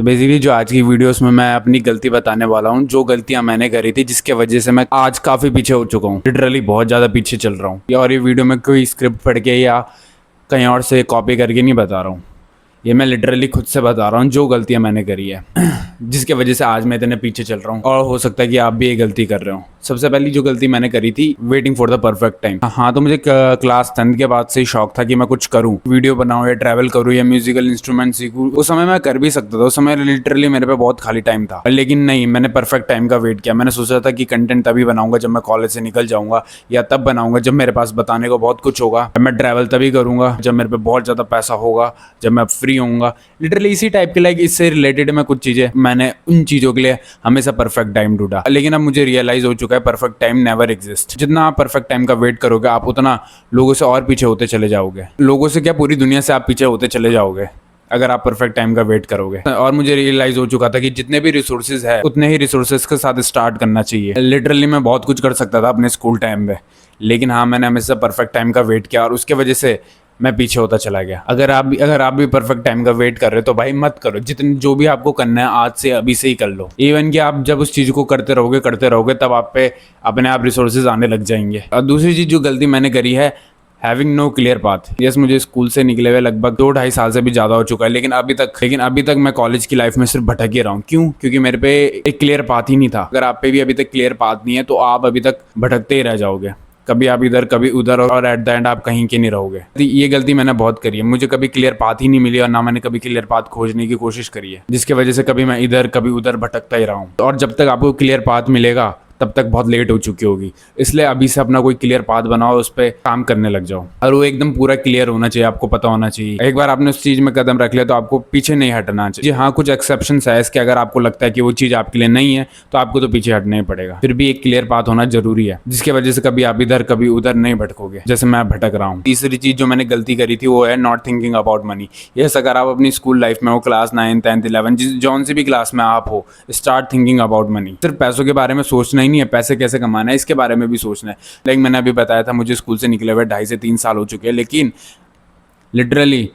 तो बेसिकली जो आज की वीडियोस में मैं अपनी गलती बताने वाला हूँ, जो गलतियां मैंने करी थी जिसके वजह से मैं आज काफ़ी पीछे हो चुका हूँ, लिटरली बहुत ज़्यादा पीछे चल रहा हूँ। और ये वीडियो में कोई स्क्रिप्ट पढ़ के या कहीं और से कॉपी करके नहीं बता रहा हूँ, ये मैं लिटरली खुद से बता रहा हूँ जो गलतियां मैंने करी है जिसके वजह से आज मैं इतने पीछे चल रहा हूँ। और हो सकता है कि आप भी ये गलती कर रहे हो। सबसे पहली जो गलती मैंने करी थी, waiting for the perfect time. हाँ, तो मुझे क्लास 10 के बाद से ही शौक था कि मैं कुछ करूँ, वीडियो बनाऊँ या ट्रैवल करूँ या म्यूजिकल इंस्ट्रूमेंट सीखूँ। उस समय मैं कर भी सकता था, उस समय लिटरली मेरे पे बहुत खाली टाइम था, लेकिन नहीं, मैंने परफेक्ट टाइम का वेट किया। मैंने सोचा था कि कंटेंट तभी बनाऊंगा जब मैं कॉलेज से निकल जाऊंगा, या तब बनाऊंगा जब मेरे पास बताने को बहुत कुछ होगा। मैं ट्रैवल तभी करूंगा जब मेरे पे बहुत ज़्यादा पैसा होगा, जब मैं फ्री होऊंगा। लिटरली इसी टाइप के, लाइक इससे रिलेटेड मैं कुछ चीज़ें, मैंने उन चीज़ों के लिए हमेशा परफेक्ट टाइम ढूंढा। लेकिन अब मुझे रियलाइज हो चुका है परफेक्ट टाइम नेवर एग्जिस्ट। जितना आप परफेक्ट टाइम का वेट करोगे, आप उतना लोगों से और पीछे होते चले जाओगे। लोगों से क्या, पूरी दुनिया से आप पीछे होते चले जाओगे अगर आप परफेक्ट टाइम का वेट करोगे। और मुझे रियलाइज हो चुका था कि जितने भी रिसोर्सेज है उतने ही रिसोर्सेज के साथ स्टार्ट करना चाहिए। लिटरली मैं बहुत कुछ कर सकता था अपने स्कूल टाइम में, लेकिन हाँ, मैंने हमेशा परफेक्ट टाइम का वेट किया और उसके वजह से मैं पीछे होता चला गया। अगर आप भी परफेक्ट टाइम का वेट कर रहे हो तो भाई मत करो। जितने जो भी आपको करना है आज से अभी से ही कर लो। इवन कि आप जब उस चीज़ को करते रहोगे तब आप पे अपने आप रिसोर्सेज आने लग जाएंगे। और दूसरी चीज़ जो गलती मैंने करी है, having no clear path. Yes, मुझे स्कूल से निकले हुए लगभग 2-2.5 साल से भी ज़्यादा हो चुका है, लेकिन अभी तक मैं कॉलेज की लाइफ में सिर्फ भटक ही रहा हूँ। क्यों? क्योंकि मेरे पे एक क्लियर पाथ ही नहीं था। अगर आप पे भी अभी तक क्लियर पाथ नहीं है तो आप अभी तक भटकते ही रह जाओगे। कभी आप इधर कभी उधर, और एट द एंड आप कहीं के नहीं रहोगे। ये गलती मैंने बहुत करी है। मुझे कभी क्लियर पाथ ही नहीं मिली और ना मैंने कभी क्लियर पाथ खोजने की कोशिश करी है, जिसकी वजह से कभी मैं इधर कभी उधर भटकता ही रहा हूँ। और जब तक आपको क्लियर पाथ मिलेगा तब तक बहुत लेट हो चुकी होगी। इसलिए अभी से अपना कोई क्लियर पाथ बनाओ, उस पर काम करने लग जाओ, और वो एकदम पूरा क्लियर होना चाहिए, आपको पता होना चाहिए। एक बार आपने उस चीज में कदम रख लिया तो आपको पीछे नहीं हटना चाहिए। जी हाँ, कुछ एक्सेप्शंस है इसके। अगर आपको लगता है कि वो चीज आपके लिए नहीं है तो आपको तो पीछे हटना ही पड़ेगा। फिर भी एक क्लियर पाथ होना जरूरी है, जिसकी वजह से कभी आप इधर कभी उधर नहीं भटकोगे, जैसे मैं भटक रहा हूँ। तीसरी चीज जो मैंने गलती करी थी वो है not thinking about money. Yes, अगर आप अपनी स्कूल लाइफ में हो, क्लास 9, 10, 11, जौन सी भी क्लास में आप हो, स्टार्ट थिंकिंग अबाउट मनी। सिर्फ पैसों के बारे में सोचना ही नहीं है, पैसे कैसे कमाना है इसके बारे में भी सोचना है। लेकिन मैंने अभी बताया था, मुझे स्कूल से निकले हुए 2.5 से 3 साल हो चुके हैं, लेकिन लिटरली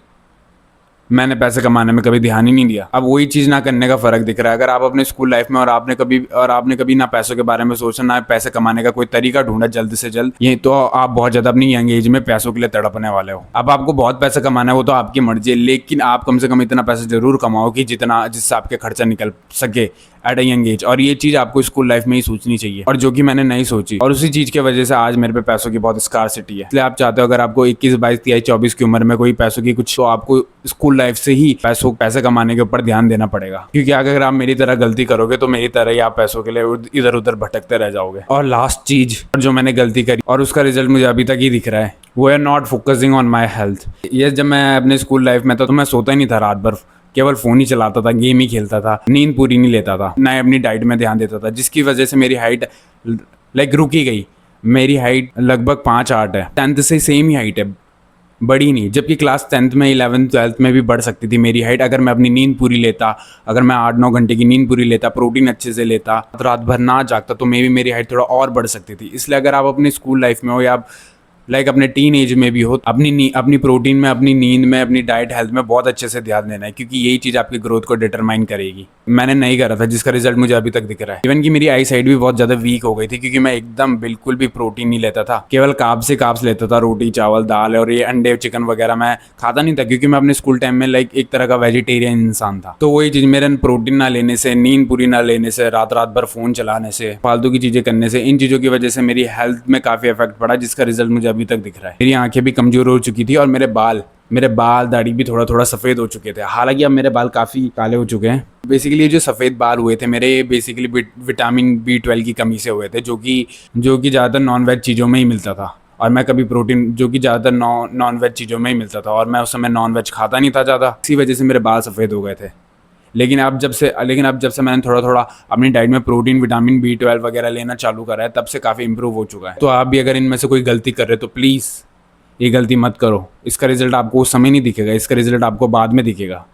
मैंने पैसे कमाने में कभी ध्यान ही नहीं दिया। अब वही चीज़ ना करने का फर्क दिख रहा है। अगर आप अपने स्कूल लाइफ में और आपने कभी ना पैसों के बारे में सोचा, ना पैसे कमाने का कोई तरीका ढूंढा जल्द से जल्द, ये तो आप बहुत ज़्यादा अपनी यंग एज में पैसों के लिए तड़पने वाले हो। अब आपको बहुत पैसा कमाना है, वो तो आपकी मर्जी है, लेकिन आप कम से कम इतना पैसा जरूर कमाओ कि जिससे आपके खर्चा निकल सके एट अ यंग एज। और ये चीज़ आपको स्कूल लाइफ में ही सोचनी चाहिए, और जो कि मैंने नहीं सोची। और उसी चीज़ की वजह से आज मेरे पे पैसों की बहुत स्कार्सिटी है। इसलिए आप चाहते हो, अगर आपको 21, 22, 23, 24 की उम्र में कोई पैसों की कुछ, तो आपको स्कूल लाइफ से ही पैसे कमाने के ऊपर ध्यान देना पड़ेगा। क्योंकि अगर आप मेरी तरह गलती करोगे तो मेरी तरह ही आप पैसों के लिए इधर उधर भटकते रह जाओगे। और लास्ट चीज जो मैंने गलती करी और उसका रिजल्ट मुझे अभी तक ही दिख रहा है, वो है not focusing on my health. ये जब मैं अपने स्कूल लाइफ में था तो मैं सोता ही नहीं था रात भर, केवल फोन ही चलाता था, गेम ही खेलता था, नींद पूरी नहीं लेता था, ना अपनी डाइट में ध्यान देता था, जिसकी वजह से मेरी हाइट लाइक रुकी गई। मेरी हाइट लगभग 5'8" है। 10th से सेम ही हाइट है, बढ़ी नहीं। जबकि क्लास 10th में, 11th, 12th में भी बढ़ सकती थी मेरी हाइट, अगर मैं अपनी नींद पूरी लेता, अगर मैं 8-9 घंटे की नींद पूरी लेता, प्रोटीन अच्छे से लेता, तो रात भर ना जागता, तो मे भी मेरी हाइट थोड़ा और बढ़ सकती थी। इसलिए अगर आप अपनी स्कूल लाइफ में हो या आप लाइक अपने टीन एज में भी हो, अपनी प्रोटीन में, अपनी नींद में, अपनी डाइट हेल्थ में बहुत अच्छे से ध्यान देना है, क्योंकि यही चीज़ आपकी ग्रोथ को डिटरमाइन करेगी। मैंने नहीं करा था, जिसका रिजल्ट मुझे अभी तक दिख रहा है। इवन कि मेरी आई साइड भी बहुत ज़्यादा वीक हो गई थी, क्योंकि मैं एकदम बिल्कुल भी प्रोटीन नहीं लेता था, केवल कार्ब्स लेता था, रोटी, चावल, दाल, और ये अंडे, चिकन वगैरह मैं खाता नहीं था, क्योंकि मैं अपने स्कूल टाइम में लाइक एक तरह का वेजिटेरियन इंसान था। तो वही चीज़, मेरे प्रोटीन ना लेने से, नींद पूरी ना लेने से, रात भर फोन चलाने से, फालतू की चीज़ें करने से, इन चीज़ों की वजह से मेरी हेल्थ में काफ़ी इफेक्ट पड़ा, जिसका रिजल्ट मुझे अभी तक दिख रहा है। मेरी आंखें भी कमजोर हो चुकी थी और मेरे बाल दाढ़ी भी थोड़ा थोड़ा सफ़ेद हो चुके थे। हालांकि अब मेरे बाल काफ़ी काले हो चुके हैं। बेसिकली ये जो सफ़ेद बाल हुए थे मेरे, बेसिकली विटामिन B12 की कमी से हुए थे, जो कि ज़्यादातर नॉन वेज चीज़ों में ही मिलता था। और मैं कभी प्रोटीन, जो कि ज़्यादातर नॉन वेज चीज़ों में ही मिलता था, और मैं उस समय नॉन वेज खाता नहीं था ज़्यादा, इसी वजह से मेरे बाल सफ़ेद हो गए थे। लेकिन अब जब से मैंने थोड़ा थोड़ा अपनी डाइट में प्रोटीन, विटामिन B12 वगैरह लेना चालू करा है, तब से काफ़ी इंप्रूव हो चुका है। तो आप भी अगर इनमें से कोई गलती कर रहे हो तो प्लीज़ ये गलती मत करो। इसका रिजल्ट आपको उस समय नहीं दिखेगा, इसका रिजल्ट आपको बाद में दिखेगा।